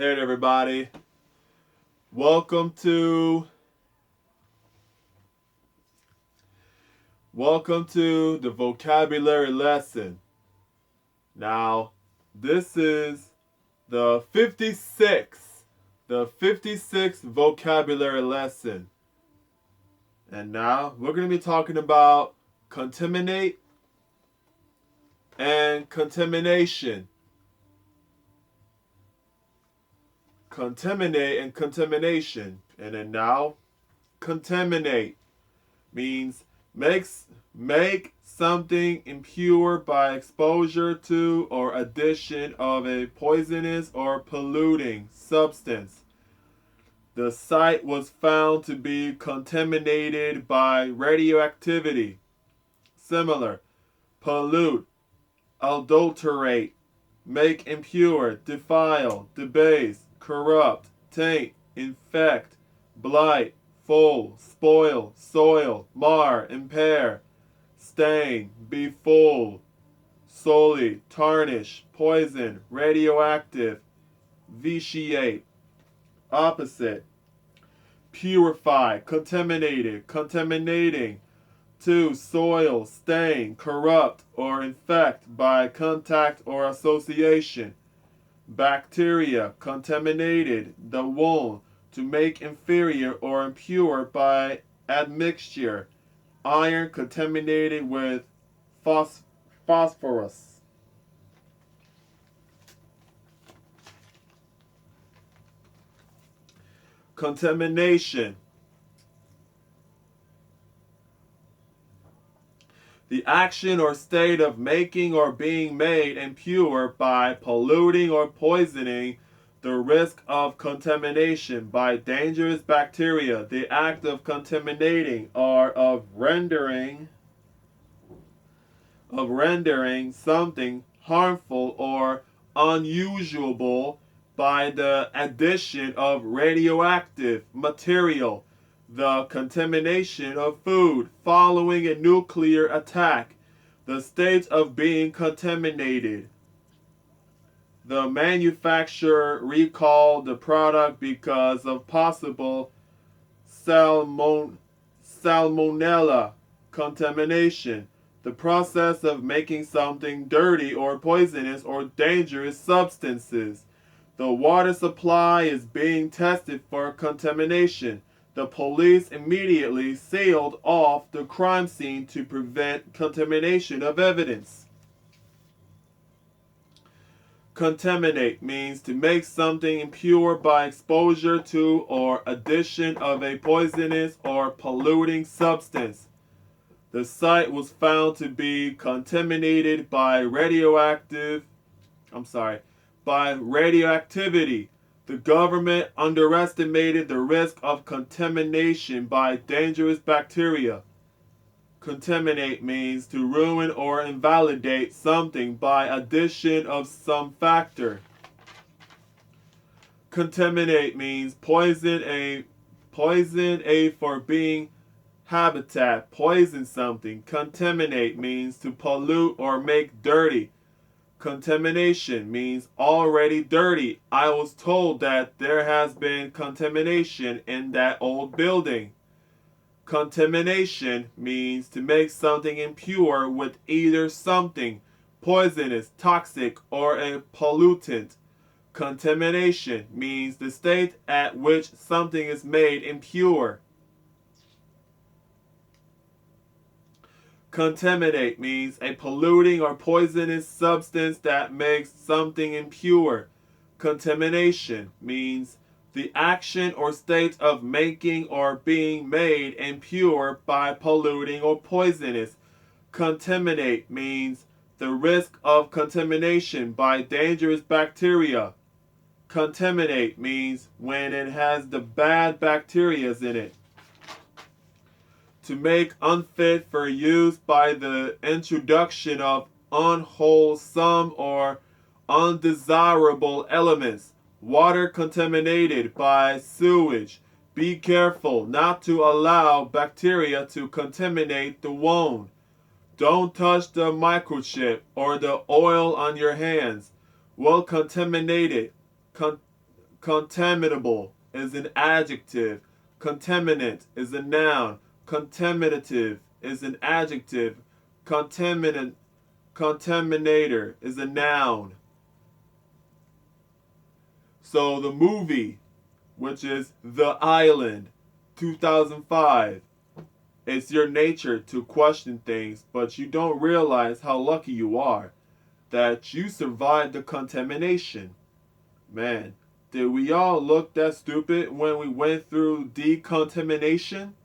Hey everybody. Welcome to the vocabulary lesson. Now, this is the 56th vocabulary lesson. And now we're going to be talking about contaminate and contamination. Contaminate and contamination. And then now, contaminate means make something impure by exposure to or addition of a poisonous or polluting substance. The site was found to be contaminated by radioactivity. Similar, pollute, adulterate, make impure, defile, debase, corrupt, taint, infect, blight, foul, spoil, soil, mar, impair, stain, befool, sully, tarnish, poison, radioactive, vitiate. Opposite, purify, contaminated, contaminating, to soil, stain, corrupt, or infect by contact or association. Bacteria, contaminated, the wound, to make inferior or impure by admixture. Iron contaminated with phosphorus. Contamination. The action or state of making or being made impure by polluting or poisoning. The risk of contamination by dangerous bacteria. The act of contaminating or of rendering something harmful or unusual by the addition of radioactive material. The contamination of food following a nuclear attack. The state of being contaminated. The manufacturer recalled the product because of possible salmonella contamination. The process of making something dirty or poisonous or dangerous substances. The water supply is being tested for contamination. The police immediately sealed off the crime scene to prevent contamination of evidence. Contaminate means to make something impure by exposure to or addition of a poisonous or polluting substance. The site was found to be contaminated by radioactivity. The government underestimated the risk of contamination by dangerous bacteria. Contaminate means to ruin or invalidate something by addition of some factor. Contaminate means poison a for being habitat, poison something. Contaminate means to pollute or make dirty. Contamination means already dirty. I was told that there has been contamination in that old building. Contamination means to make something impure with either something poisonous, toxic, or a pollutant. Contamination means the state at which something is made impure. Contaminate means a polluting or poisonous substance that makes something impure. Contamination means the action or state of making or being made impure by polluting or poisonous. Contaminate means the risk of contamination by dangerous bacteria. Contaminate means when it has the bad bacteria in it. To make unfit for use by the introduction of unwholesome or undesirable elements. Water contaminated by sewage. Be careful not to allow bacteria to contaminate the wound. Don't touch the microchip or the oil on your hands. Well contaminated Contaminable is an adjective. Contaminant is a noun. Contaminative is an adjective. Contaminant, contaminator is a noun. So the movie, which is The Island, 2005, it's your nature to question things, but you don't realize how lucky you are that you survived the contamination. Man, did we all look that stupid when we went through decontamination?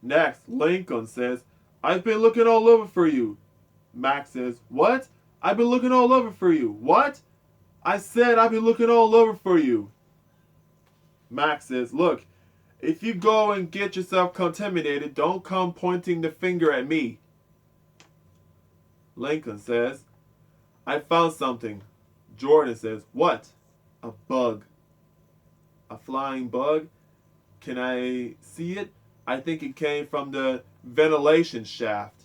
Next, Lincoln says, I've been looking all over for you. Max says, what? I've been looking all over for you. What? I said I've been looking all over for you. Max says, look, if you go and get yourself contaminated, don't come pointing the finger at me. Lincoln says, I found something. Jordan says, what? A bug. A flying bug? Can I see it? I think it came from the ventilation shaft.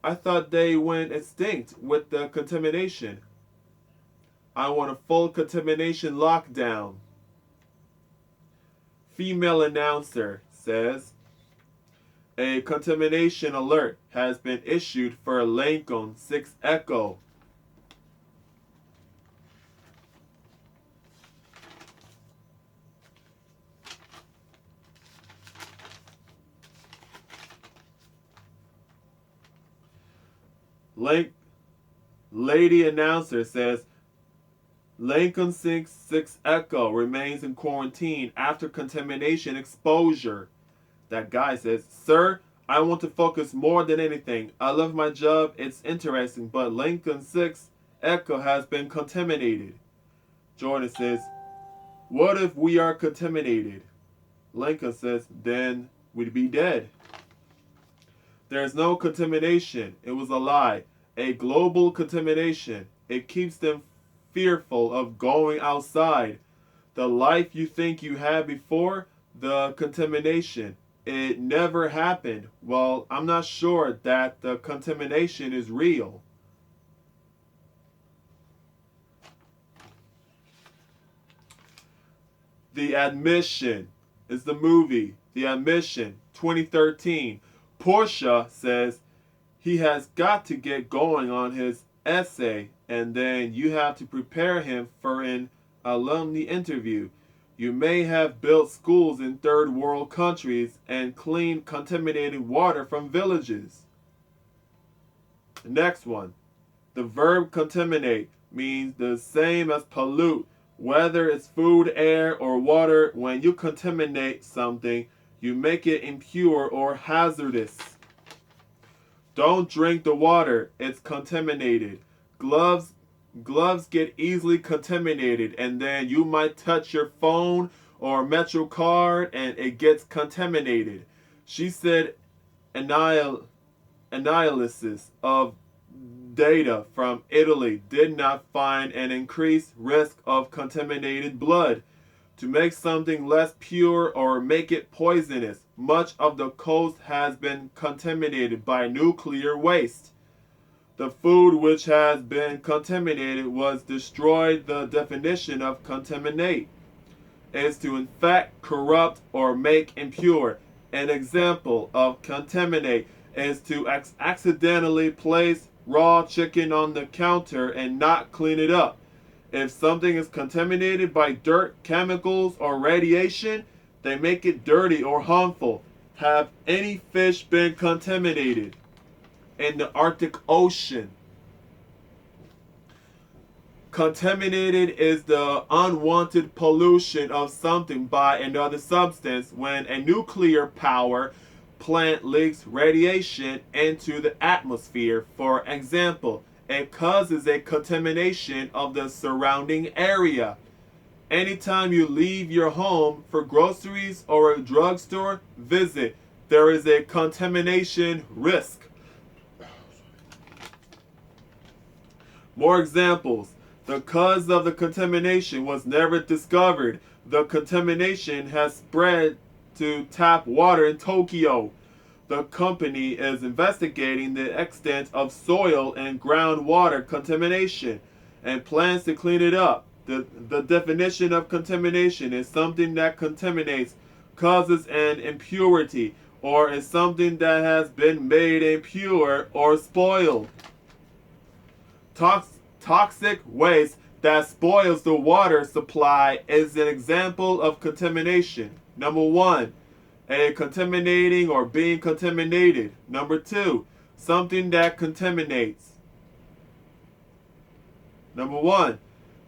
I thought they went extinct with the contamination. I want a full contamination lockdown. Female announcer says, a contamination alert has been issued for Lincoln 6 Echo. Lady announcer says, Lincoln 6 Echo remains in quarantine after contamination exposure. That guy says, sir, I want to focus more than anything. I love my job, it's interesting, but Lincoln 6 Echo has been contaminated. Jordan says, what if we are contaminated? Lincoln says, then we'd be dead. There's no contamination. It was a lie. A global contamination. It keeps them fearful of going outside. The life you think you had before the contamination, it never happened. Well, I'm not sure that the contamination is real. The Admission is the movie. The Admission, 2013. Portia says he has got to get going on his essay, and then you have to prepare him for an alumni interview. You may have built schools in third world countries and cleaned contaminated water from villages. The next one. The verb contaminate means the same as pollute. Whether it's food, air, or water, when you contaminate something, you make it impure or hazardous. Don't drink the water, it's contaminated. Gloves get easily contaminated, and then you might touch your phone or Metro card and it gets contaminated. She said analysis of data from Italy did not find an increased risk of contaminated blood. To make something less pure or make it poisonous, much of the coast has been contaminated by nuclear waste. The food which has been contaminated was destroyed. The definition of contaminate is to infect, corrupt, or make impure. An example of contaminate is to accidentally place raw chicken on the counter and not clean it up. If something is contaminated by dirt, chemicals, or radiation, they make it dirty or harmful. Have any fish been contaminated? In the Arctic Ocean. Contaminated is the unwanted pollution of something by another substance when a nuclear power plant leaks radiation into the atmosphere. For example, it causes a contamination of the surrounding area. Anytime you leave your home for groceries or a drugstore visit, there is a contamination risk. More examples. The cause of the contamination was never discovered. The contamination has spread to tap water in Tokyo. The company is investigating the extent of soil and groundwater contamination and plans to clean it up. The definition of contamination is something that contaminates, causes an impurity, or is something that has been made impure or spoiled. Toxic waste that spoils the water supply is an example of contamination. Number one, a contaminating or being contaminated. Number two, something that contaminates. Number one,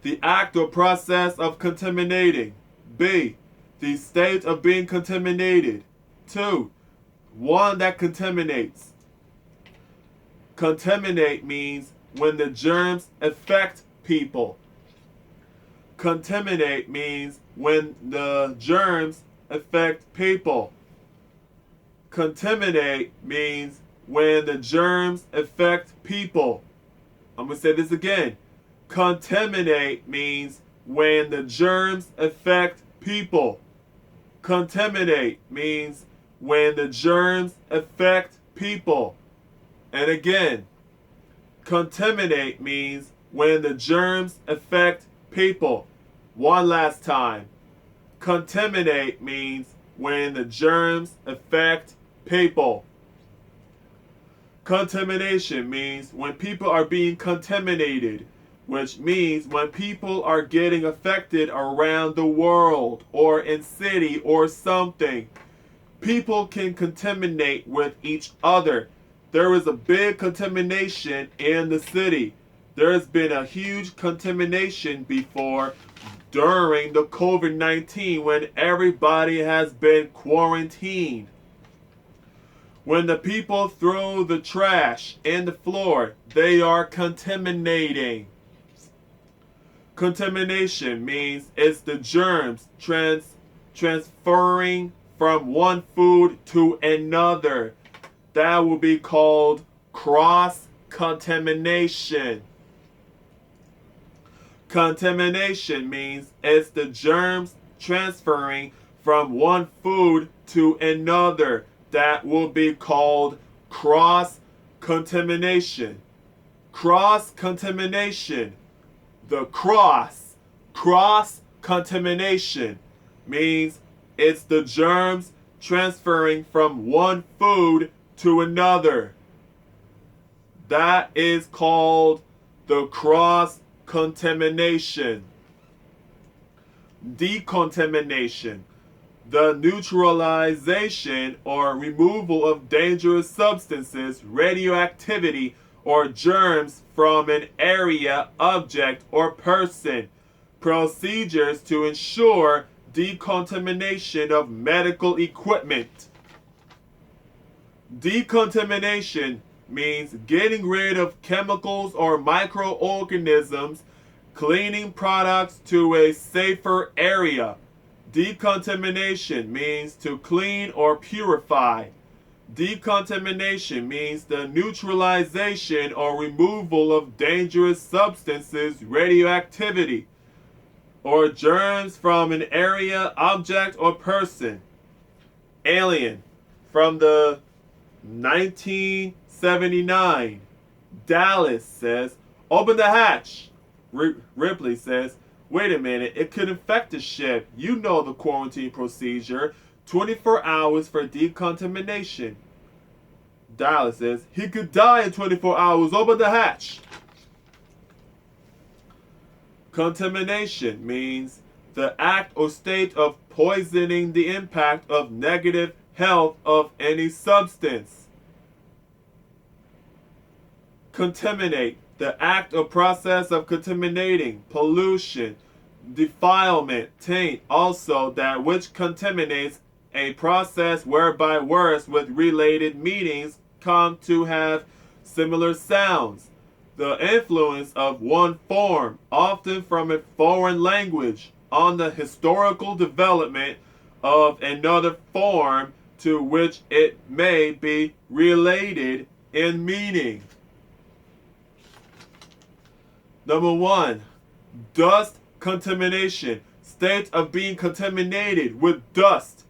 the act or process of contaminating. B, the state of being contaminated. Two, one that contaminates. Contaminate means when the germs affect people. Contaminate means when the germs affect people. Contaminate means when the germs affect people. I'm going to say this again. Contaminate means when the germs affect people. Contaminate means when the germs affect people. And again, contaminate means when the germs affect people. One last time. Contaminate means when the germs affect people. Contamination means when people are being contaminated, which means when people are getting affected around the world or in city or something. People can contaminate with each other. There is a big contamination in the city. There has been a huge contamination before during the COVID-19 when everybody has been quarantined. When the people throw the trash in the floor, they are contaminating. Contamination means it's the germs transferring from one food to another. That will be called cross-contamination. Contamination means it's the germs transferring from one food to another. That will be called cross-contamination. Cross-contamination. The cross-contamination means it's the germs transferring from one food to another. That is called the cross-contamination. Decontamination. The neutralization or removal of dangerous substances, radioactivity, or germs from an area, object, or person. Procedures to ensure decontamination of medical equipment. Decontamination means getting rid of chemicals or microorganisms, cleaning products to a safer area. Decontamination means to clean or purify. Decontamination means the neutralization or removal of dangerous substances, radioactivity, or germs from an area, object, or person. Alien. From the 1979. Dallas says, open the hatch. Ripley says, wait a minute, it could infect the ship. You know the quarantine procedure. 24 hours for decontamination. Dallas says, he could die in 24 hours. Open the hatch. Contamination means the act or state of poisoning, the impact of negative health of any substance. Contaminate, the act or process of contaminating, pollution, defilement, taint, also that which contaminates, a process whereby words with related meanings come to have similar sounds. The influence of one form, often from a foreign language, on the historical development of another form to which it may be related in meaning. Number one, dust contamination, state of being contaminated with dust.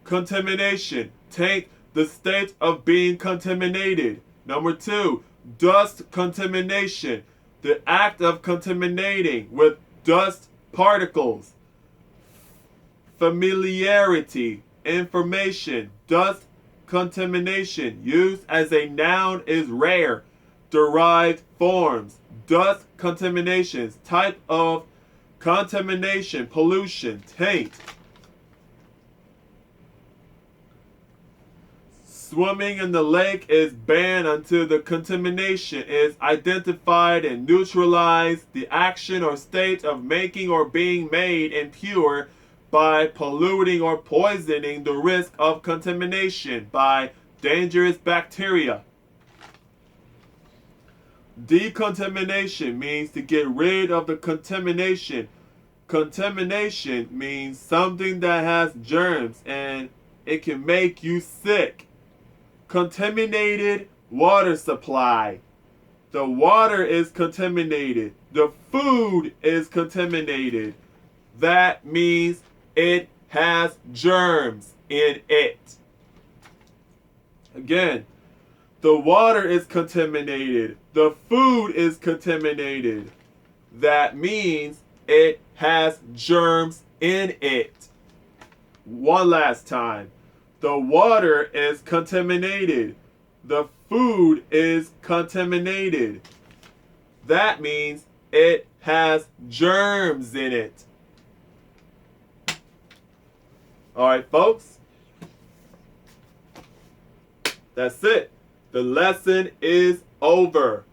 Contamination, taint, the state of being contaminated. Number two, dust contamination, the act of contaminating with dust particles. Familiarity, information. Dust contamination, used as a noun, is rare. Derived forms. Dust contaminations, type of contamination, pollution, taint. Swimming in the lake is banned until the contamination is identified and neutralized. The action or state of making or being made impure by polluting or poisoning, the risk of contamination by dangerous bacteria. Decontamination means to get rid of the contamination. Contamination means something that has germs and it can make you sick. Contaminated water supply. The water is contaminated. The food is contaminated. That means it has germs in it. Again, the water is contaminated. The food is contaminated. That means it has germs in it. One last time. The water is contaminated. The food is contaminated. That means it has germs in it. All right, folks. That's it. The lesson is over.